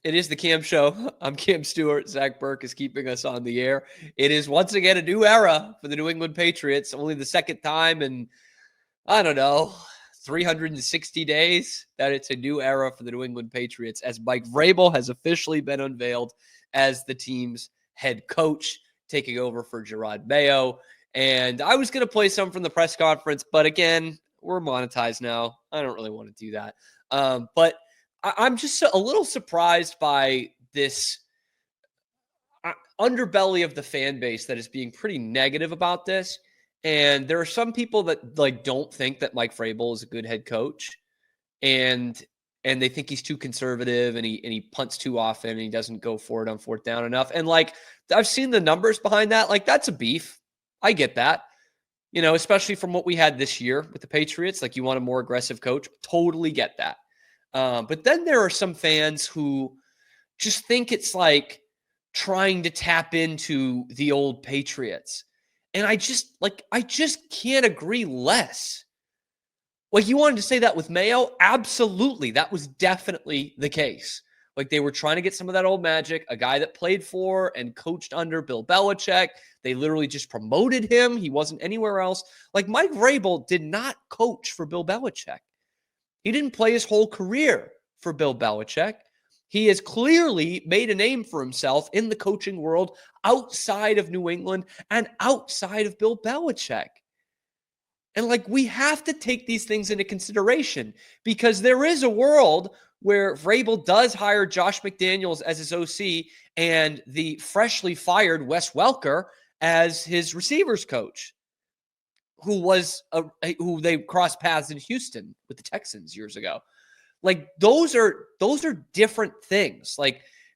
It is the Cam Show. I'm Cam Stewart. Zach Burke is keeping us on the air. It is once again a new era for the New England Patriots. Only the second time in, I don't know, 360 days that it's a new era for the New England Patriots as Mike Vrabel has officially been unveiled as the team's head coach, taking over for Gerard Mayo. And I was going to play some from the press conference, but again, we're monetized now. I don't really want to do that. But I'm just a little surprised by this underbelly of the fan base that is being pretty negative about this. And there are some people that don't think that Mike Vrabel is a good head coach, and they think he's too conservative and he punts too often and he doesn't go for it on fourth down enough. And I've seen the numbers behind that. That's a beef. I get that. Especially from what we had this year with the Patriots. You want a more aggressive coach. Totally get that. But then there are some fans who just think it's trying to tap into the old Patriots. And I just can't agree less. You wanted to say that with Mayo? Absolutely. That was definitely the case. They were trying to get some of that old magic, a guy that played for and coached under Bill Belichick. They literally just promoted him. He wasn't anywhere else. Mike Vrabel did not coach for Bill Belichick. He didn't play his whole career for Bill Belichick. He has clearly made a name for himself in the coaching world outside of New England and outside of Bill Belichick. And we have to take these things into consideration because there is a world where Vrabel does hire Josh McDaniels as his OC and the freshly fired Wes Welker as his receivers coach, who they crossed paths in Houston with the Texans years ago. Those are different things.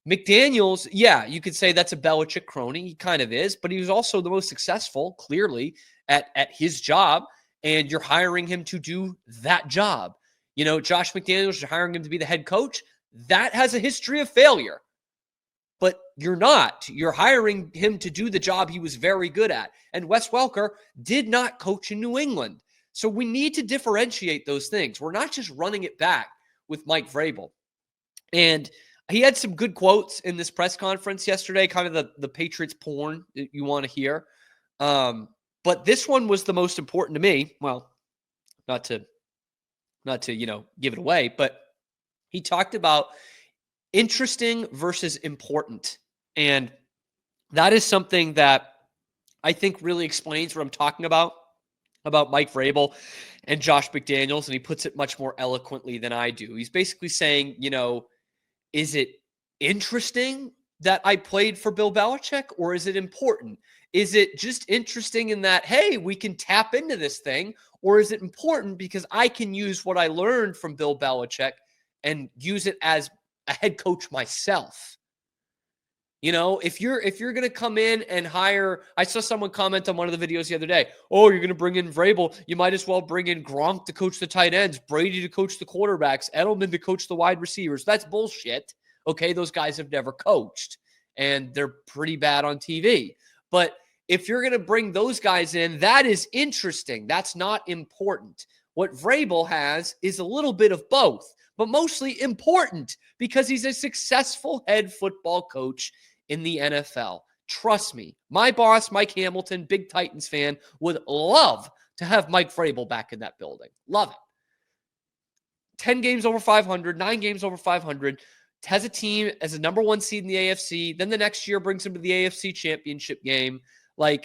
McDaniels, yeah, you could say that's a Belichick crony. He kind of is, but he was also the most successful, clearly, at his job, and you're hiring him to do that job. Josh McDaniels, you're hiring him to be the head coach. That has a history of failure. But you're not. You're hiring him to do the job he was very good at. And Wes Welker did not coach in New England. So we need to differentiate those things. We're not just running it back with Mike Vrabel. And he had some good quotes in this press conference yesterday, kind of the Patriots porn that you want to hear. But this one was the most important to me. Well, not to give it away, but he talked about interesting versus important. And that is something that I think really explains what I'm talking about Mike Vrabel and Josh McDaniels. And he puts it much more eloquently than I do. He's basically saying, is it interesting that I played for Bill Belichick, or is it important? Is it just interesting in that, hey, we can tap into this thing, or is it important because I can use what I learned from Bill Belichick and use it as a head coach myself? If you're going to come in and hire, I saw someone comment on one of the videos the other day, oh, you're going to bring in Vrabel, you might as well bring in Gronk to coach the tight ends, Brady to coach the quarterbacks, Edelman to coach the wide receivers. That's bullshit. Okay, those guys have never coached, and they're pretty bad on TV. But if you're going to bring those guys in, that is interesting. That's not important. What Vrabel has is a little bit of both, but mostly important because he's a successful head football coach in the NFL. Trust me, my boss, Mike Hamilton, big Titans fan, would love to have Mike Vrabel back in that building. Love it. 10 games over 500, 9 games over 500, has a team as a number one seed in the AFC. Then the next year brings him to the AFC championship game.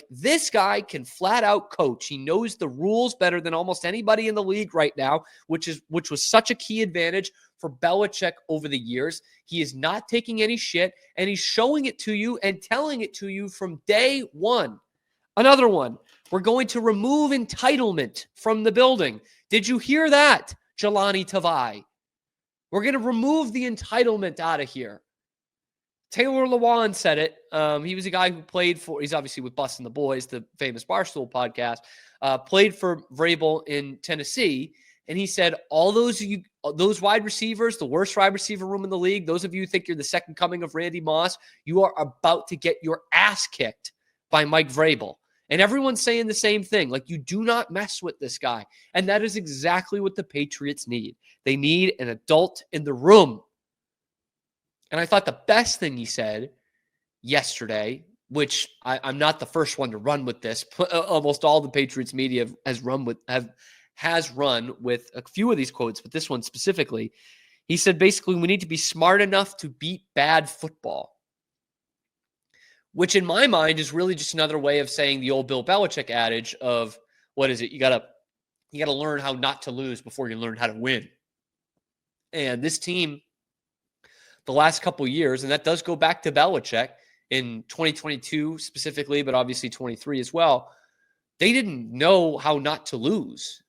This guy can flat out coach. He knows the rules better than almost anybody in the league right now, which was such a key advantage for Belichick over the years. He is not taking any shit, and he's showing it to you and telling it to you from day one. Another one, we're going to remove entitlement from the building. Did you hear that, Jelani Tavai? We're going to remove the entitlement out of here. Taylor Lewan said it. He was a guy who played for, he's obviously with Bustin' the Boys, the famous Barstool podcast, played for Vrabel in Tennessee. And he said, all those wide receivers, the worst wide receiver room in the league, those of you who think you're the second coming of Randy Moss, you are about to get your ass kicked by Mike Vrabel. And everyone's saying the same thing. You do not mess with this guy. And that is exactly what the Patriots need. They need an adult in the room. And I thought the best thing he said yesterday, which I'm not the first one to run with this. Almost all the Patriots media has run with a few of these quotes, but this one specifically, he said basically we need to be smart enough to beat bad football, which in my mind is really just another way of saying the old Bill Belichick adage of what is it? You gotta learn how not to lose before you learn how to win. And this team, the last couple of years, and that does go back to Belichick in 2022 specifically, but obviously 23 as well, they didn't know how not to lose.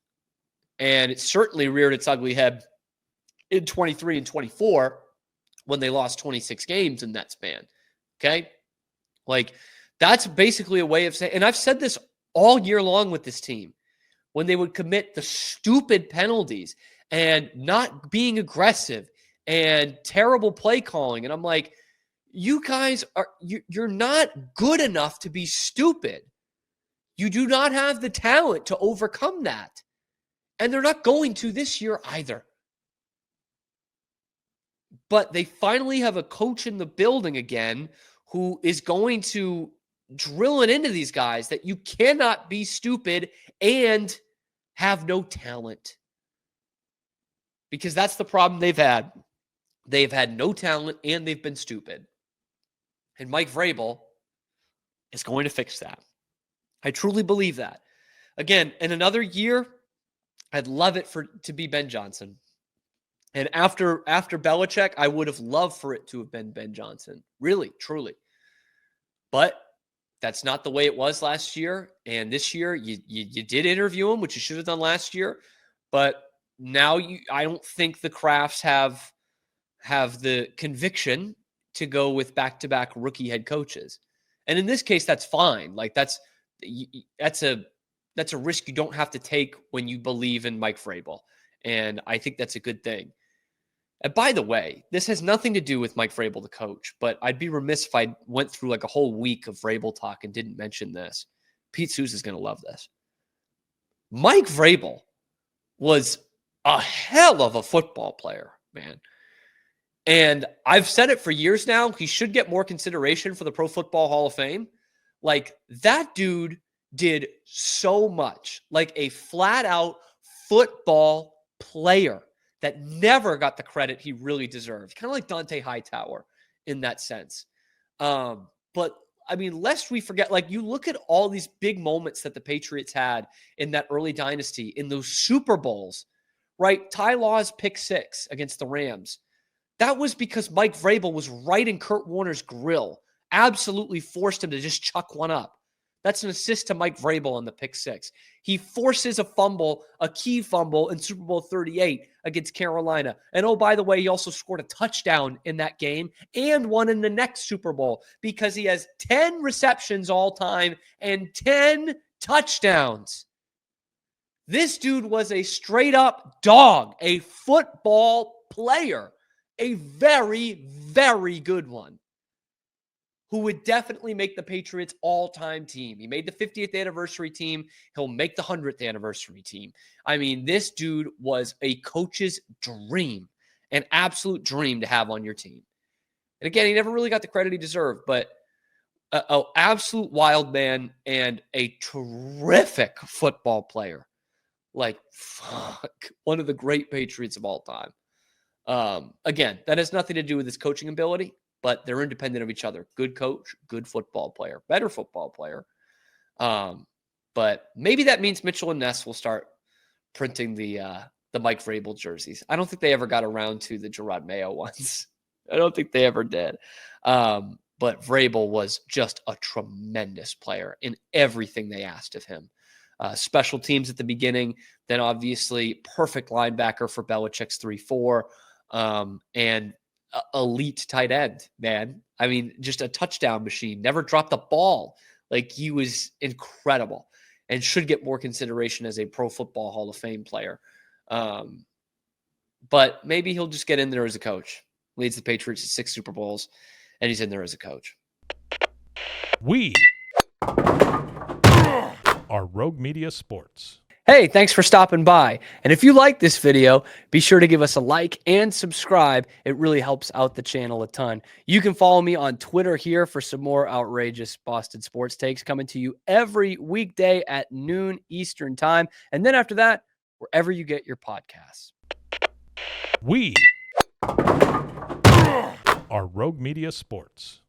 And it certainly reared its ugly head in 23 and 24 when they lost 26 games in that span. Okay? Like, that's basically a way of saying, and I've said this all year long with this team, when they would commit the stupid penalties and not being aggressive and terrible play calling. And I'm like, you guys you're not good enough to be stupid. You do not have the talent to overcome that. And they're not going to this year either. But they finally have a coach in the building again who is going to drill it into these guys that you cannot be stupid and have no talent. Because that's the problem they've had. They've had no talent and they've been stupid. And Mike Vrabel is going to fix that. I truly believe that. Again, in another year, I'd love it to be Ben Johnson. And after Belichick, I would have loved for it to have been Ben Johnson. Really, truly. But that's not the way it was last year. And this year, you did interview him, which you should have done last year. But now I don't think the Crafts have the conviction to go with back-to-back rookie head coaches. And in this case, that's fine. Like that's a risk you don't have to take when you believe in Mike Vrabel. And I think that's a good thing. And by the way, this has nothing to do with Mike Vrabel, the coach, but I'd be remiss if I went through like a whole week of Vrabel talk and didn't mention this. Pete Souza is going to love this. Mike Vrabel was a hell of a football player, man. And I've said it for years now. He should get more consideration for the Pro Football Hall of Fame. Like, that dude did so much. Like a flat-out football player that never got the credit he really deserved. Kind of like Dante Hightower in that sense. But, I mean, lest we forget, like, you look at all these big moments that the Patriots had in that early dynasty, in those Super Bowls, right? Ty Law's pick six against the Rams. That was because Mike Vrabel was right in Kurt Warner's grill. Absolutely forced him to just chuck one up. That's an assist to Mike Vrabel on the pick six. He forces a fumble, a key fumble in Super Bowl 38 against Carolina. And oh, by the way, he also scored a touchdown in that game and one in the next Super Bowl because he has 10 receptions all time and 10 touchdowns. This dude was a straight up dog, a football player, a very, very good one, who would definitely make the Patriots all-time team. He made the 50th anniversary team. He'll make the 100th anniversary team. I mean, this dude was a coach's dream, an absolute dream to have on your team. And again, he never really got the credit he deserved, but an absolute wild man and a terrific football player. Like, fuck, one of the great Patriots of all time. Again, that has nothing to do with his coaching ability, but they're independent of each other. Good coach, good football player, better football player. But maybe that means Mitchell and Ness will start printing the Mike Vrabel jerseys. I don't think they ever got around to the Gerard Mayo ones. I don't think they ever did. But Vrabel was just a tremendous player in everything they asked of him. Special teams at the beginning, then obviously perfect linebacker for Belichick's 3-4, and elite tight end, man. I mean, just a touchdown machine, never dropped the ball. Like, he was incredible and should get more consideration as a Pro Football Hall of Fame player. But maybe he'll just get in there as a coach. Leads the Patriots to 6 Super Bowls, and he's in there as a coach. We are Rogue Media Sports. Hey, thanks for stopping by. And if you like this video, be sure to give us a like and subscribe. It really helps out the channel a ton. You can follow me on Twitter here for some more outrageous Boston sports takes coming to you every weekday at noon Eastern time. And then after that, wherever you get your podcasts. We are Rogue Media Sports.